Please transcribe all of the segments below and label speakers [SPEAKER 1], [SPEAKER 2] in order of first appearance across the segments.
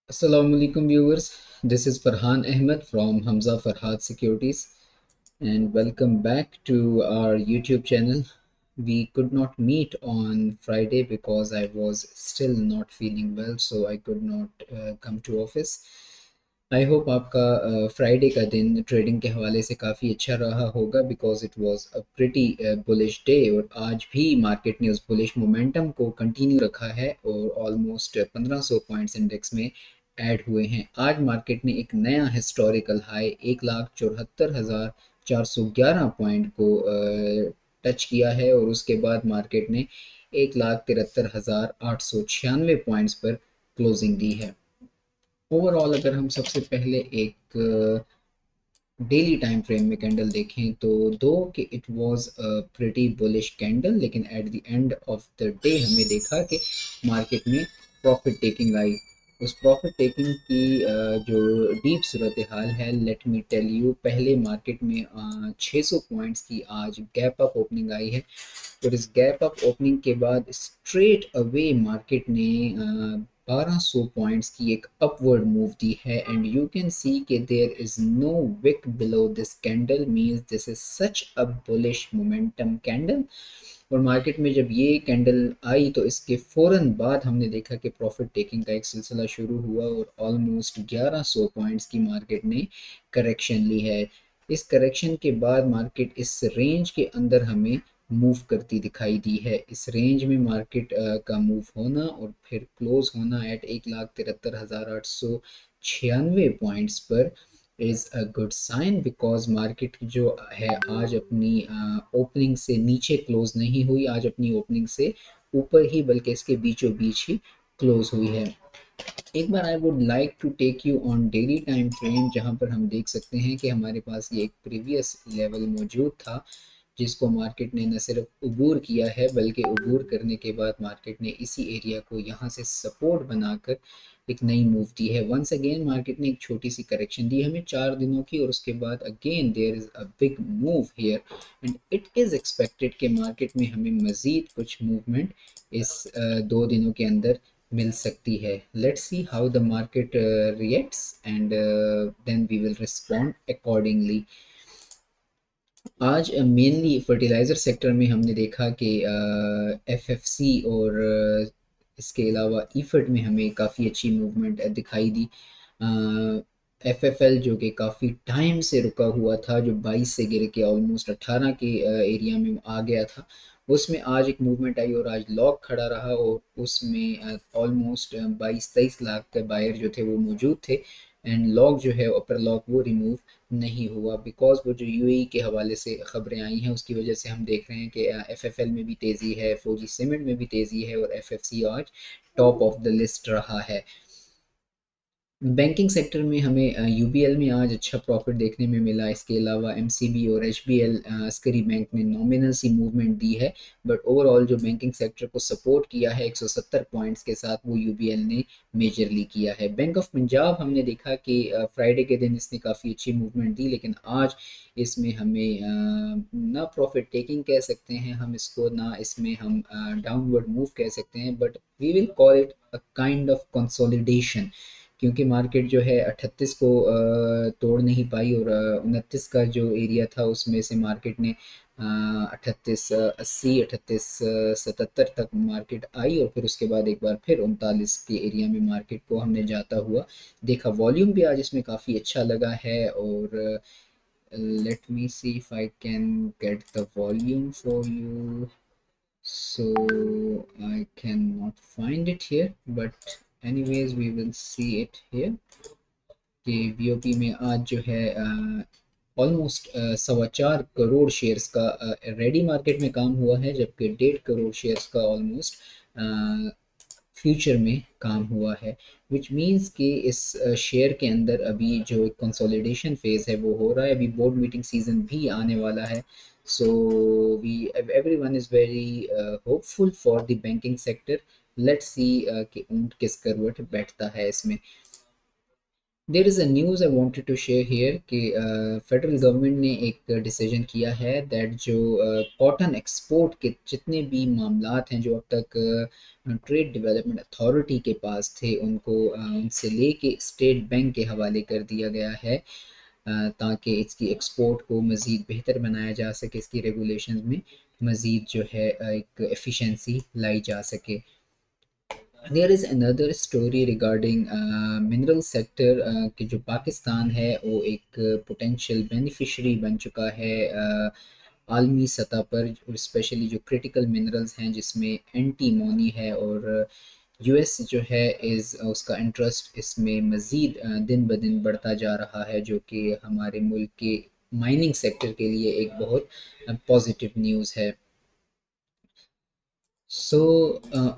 [SPEAKER 1] Assalamu alaikum viewers. This is Farhan Ahmed from Hamza Farhad Securities and welcome back to our YouTube channel. We could not meet on Friday because I was still not feeling well, so I could not come to office. I hope आपका Friday का दिन trading के हवाले से काफ़ी अच्छा रहा होगा because it was a pretty bullish day और आज भी मार्केट ने उस बुलिश मोमेंटम को कंटिन्यू रखा है और ऑलमोस्ट 1500 पॉइंट्स इंडेक्स में ऐड हुए हैं। आज मार्केट ने एक नया हिस्टोरिकल हाई 1,74,411 पॉइंट को टच किया है और उसके बाद मार्केट ने 1,73,896 पॉइंट्स पर क्लोजिंग दी है। ओवरऑल अगर हम सबसे पहले एक डेली टाइम फ्रेम में कैंडल देखें तो दो कि it was a pretty bullish candle, लेकिन at the end of the day हमने देखा कि मार्केट में प्रॉफिट टेकिंग आई। उस प्रॉफिट टेकिंग की जो डीप सूरत हाल है, लेट मी टेल यू, पहले मार्केट में 600 पॉइंट्स की आज गैप अप ओपनिंग आई है और इस गैप अप ओपनिंग के बाद स्ट्रेट अवे मार्केट ने 1200 पॉइंट्स की एक अपवर्ड मूव दी है एंड यू कैन सी कि there is no wick below this candle, means this is such a bullish momentum candle. और मार्केट में जब ये कैंडल आई तो इसके फ़ौरन बाद हमने देखा कि प्रॉफिट टेकिंग का एक सिलसिला शुरू हुआ और ऑलमोस्ट 1100 पॉइंट्स की मार्केट ने करेक्शन ली है। इस करेक्शन के बाद मार्केट इस रेंज के अंदर हमें मूव करती दिखाई दी है। इस रेंज में मार्केट का मूव होना और फिर क्लोज होना एट 1,73,896 पॉइंट्स पर is a good sign because market जो है आज अपनी ओपनिंग से नीचे क्लोज नहीं हुई, आज अपनी ओपनिंग से ऊपर ही बल्कि इसके बीचों बीच ही क्लोज हुई है। एक बार I would like to take you on daily time frame जहां पर हम देख सकते हैं कि हमारे पास ये एक प्रीवियस लेवल मौजूद था जिसको मार्केट ने न सिर्फ अबूर किया है बल्कि अबूर करने के बाद मार्केट ने इसी एरिया को यहाँ से सपोर्ट बनाकर एक नई मूव दी है। वंस अगेन मार्केट ने एक छोटी सी करेक्शन दी हमें 4 दिनों की और उसके बाद again there is a big move here and it is expected कि मार्केट में हमें मज़ीद कुछ मूवमेंट इस 2 दिनों के अंदर मिल सकती है। Let's see how the market reacts and then we will respond accordingly. आज मेनली फर्टिलाइज़र सेक्टर में हमने देखा कि एफएफसी और इसके अलावा ईफड में हमें काफ़ी अच्छी मूवमेंट दिखाई दी। एफएफएल जो कि काफ़ी टाइम से रुका हुआ था, जो 22 से गिर के ऑलमोस्ट 18 के एरिया में आ गया था, उसमें आज एक मूवमेंट आई और आज लॉक खड़ा रहा और उसमें ऑलमोस्ट 22-23 लाख के बायर जो थे वो मौजूद थे एंड लॉक जो है अपर लॉक वो रिमूव नहीं हुआ बिकॉज वो जो यूएई के हवाले से खबरें आई हैं उसकी वजह से हम देख रहे हैं कि एफएफएल में भी तेज़ी है, फौजी सीमेंट में भी तेज़ी है और एफएफसी आज टॉप ऑफ द लिस्ट रहा है। बैंकिंग सेक्टर में हमें यूबीएल में आज अच्छा प्रॉफिट देखने में मिला। इसके अलावा एमसीबी और एचबीएल अस्करी बैंक ने नॉमिनल सी मूवमेंट दी है बट ओवरऑल जो बैंकिंग सेक्टर को सपोर्ट किया है 170 पॉइंट्स के साथ वो यूबीएल ने मेजरली किया है। बैंक ऑफ पंजाब हमने देखा कि फ्राइडे के दिन इसने काफ़ी अच्छी मूवमेंट दी लेकिन आज इसमें हमें ना प्रॉफिट टेकिंग कह सकते हैं हम इसको, ना इसमें हम डाउनवर्ड मूव कह सकते हैं, but we will call it a kind of consolidation क्योंकि मार्केट जो है 38 को तोड़ नहीं पाई और 29 का जो एरिया था उसमें से मार्केट ने 3880 3877 तक मार्केट आई और फिर उसके बाद एक बार फिर 39 के एरिया में मार्केट को हमने जाता हुआ देखा। वॉल्यूम भी आज इसमें काफ़ी अच्छा लगा है और let me see if I can get the volume for you. So I cannot find it here, but anyways we will see it here कि बीओपी में आज जो है ऑलमोस्ट 4.25 करोड़ शेयर्स का रेडी मार्केट में काम हुआ है जबकि 1.5 करोड़ शेयर्स का ऑलमोस्ट फ्यूचर में काम हुआ है, विच मीन्स कि इस शेयर के अंदर अभी जो एक कंसोलिडेशन फेज है वो हो रहा है। अभी बोर्ड मीटिंग सीजन भी आने वाला है, so we everyone is very hopeful for the banking sector. Let's see कि ऊंट किस करवट बैठता है इसमें। There is a news I wanted to share here कि फेडरल गवर्नमेंट ने एक डिसीजन किया है दैट जो कॉटन एक्सपोर्ट के जितने भी मामलात हैं जो अब तक ट्रेड डेवलपमेंट अथॉरिटी के पास थे उनको उनसे लेके स्टेट बैंक के हवाले कर दिया गया है, ताकि इसकी एक्सपोर्ट को मज़ीद बेहतर बनाया जा सके, इसकी रेगुलेशन में मज़ीद जो है एक एफिशिएंसी लाई जा सके। There is another story regarding mineral sector कि जो पाकिस्तान है वो एक पोटेंशियल बेनिफिशरी बन चुका है आलमी सतह पर, और स्पेशली जो क्रिटिकल मिनरल्स हैं जिसमें एंटीमोनी है, और यूएस जो है इज़ उसका इंटरेस्ट इसमें मज़ीद दिन ब दिन बढ़ता जा रहा है, जो कि हमारे मुल्क के माइनिंग सेक्टर के लिए एक बहुत पॉजिटिव न्यूज़ है। सो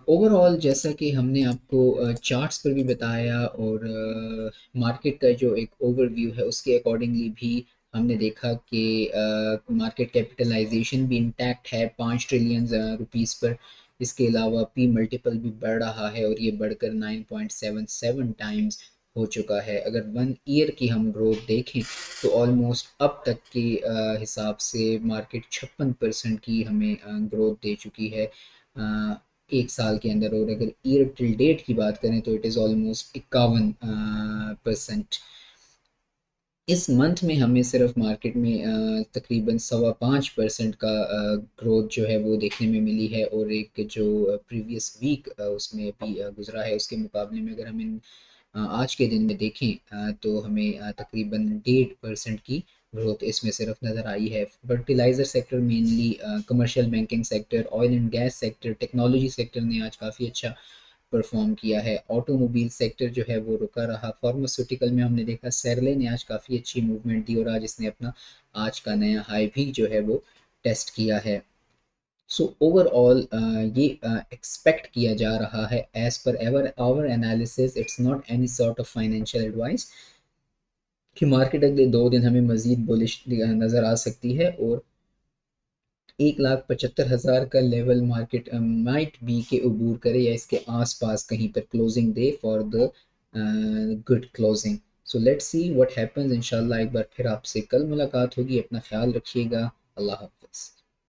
[SPEAKER 1] ओवरऑल जैसा कि हमने आपको चार्ट्स पर भी बताया और मार्केट का जो एक ओवरव्यू है उसके अकॉर्डिंगली भी हमने देखा कि मार्केट कैपिटलाइजेशन भी इंटैक्ट है 5 ट्रिलियन रुपीस पर। इसके अलावा पी मल्टीपल भी बढ़ रहा है और ये बढ़कर 9.77 टाइम्स हो चुका है। अगर 1 ईयर की हम ग्रोथ देखें तो ऑलमोस्ट अब तक के हिसाब से मार्केट 56% की हमें ग्रोथ दे चुकी है एक साल के अंदर, और अगर ईयर टिल डेट की बात करें तो इट इज़ ऑलमोस्ट 51%। इस मंथ में हमें सिर्फ मार्केट में तकरीबन 5.25% का ग्रोथ जो है वो देखने में मिली है, और एक जो प्रीवियस वीक उसमें अभी गुजरा है उसके मुकाबले में अगर हम इन आज के दिन में देखें तो हमें तकरीबन 1.5% की ग्रोथ इसमें सिर्फ नज़र आई है। Fertiliser sector mainly, commercial banking sector, oil and gas sector, technology sector ने आज काफ़ी अच्छा परफॉर्म किया है। ऑटोमोबाइल सेक्टर जो है वो रुका रहा। फार्मास्यूटिकल में हमने देखा सेरले ने आज काफ़ी अच्छी मूवमेंट दी और आज इसने अपना आज का नया हाई भी जो है वो टेस्ट किया है। सो ओवरऑल ये एक्सपेक्ट किया जा रहा है as per ever our analysis, it's not any sort of financial advice, कि मार्केट अगले 2 दिन हमें मजीद बुलिश नज़र आ सकती है, और 1,75,000 का लेवल मार्केट माइट बी के अबूर करे या इसके आसपास कहीं पर closing they for the good closing. So let's see what happens. इंशाल्लाह एक बार फिर आपसे कल मुलाकात होगी। अपना ख्याल रखिएगा। अल्लाह हाफिज़।